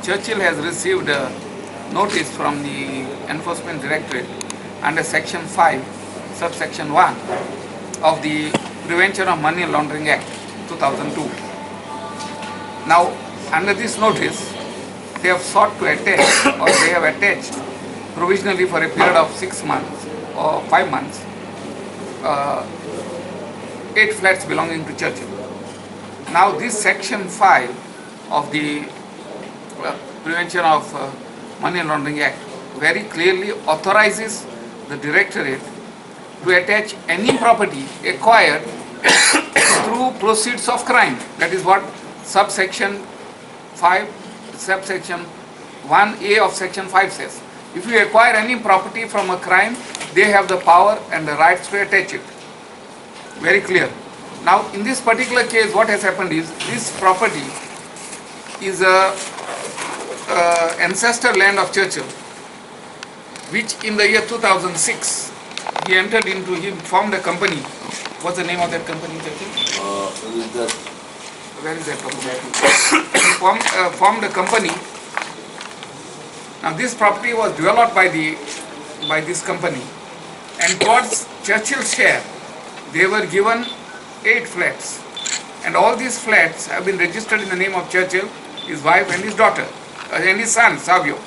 Churchill has received a notice from the Enforcement Directorate under Section 5, subsection 1 of the Prevention of Money Laundering Act 2002. Now, under this notice, they have sought to attach or they have attached provisionally for a period of 6 months or 5 months 8 flats belonging to Churchill. Now, this Section 5 of the Prevention of Money Laundering Act very clearly authorizes the Directorate to attach any property acquired through proceeds of crime. That is what subsection 1A of section 5 says. If you acquire any property from a crime, they have the power and the rights to attach it. Very clear. Now, in this particular case, what has happened is this property is a ancestor land of Churchill, which in the year 2006 he entered into, he formed a company. What's the name of that company, Churchill? Where is that company? He formed a company. Now this property was developed by this company, and towards Churchill's share they were given 8 flats, and all these flats have been registered in the name of Churchill, his wife and his daughter, and his son, Savio.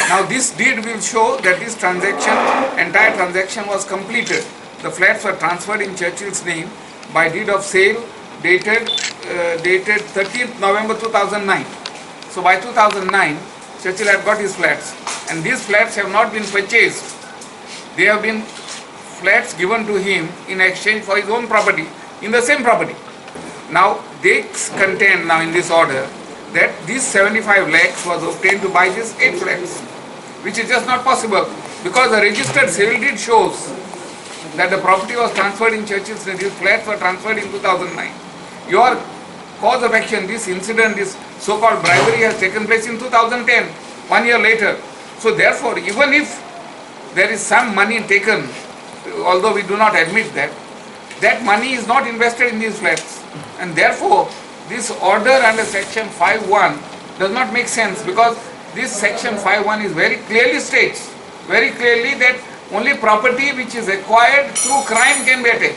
Now this deed will show that this entire transaction was completed. The flats were transferred in Churchill's name by deed of sale dated 13th November 2009. So by 2009, Churchill had got his flats, and these flats have not been purchased. They have been flats given to him in exchange for his own property in the same property. Now they contend now in this order that this 75 lakhs was obtained to buy these 8 flats, which is just not possible, because the registered sale deed shows that the property was transferred in Churchill's name. These flats were transferred in 2009. Your cause of action, this incident, this so-called bribery has taken place in 2010, 1 year later. So therefore, even if there is some money taken, although we do not admit that, that money is not invested in these flats, and therefore this order under section 5.1 does not make sense, because this section 5.1 is very clearly states, very clearly, that only property which is acquired through crime can be attached.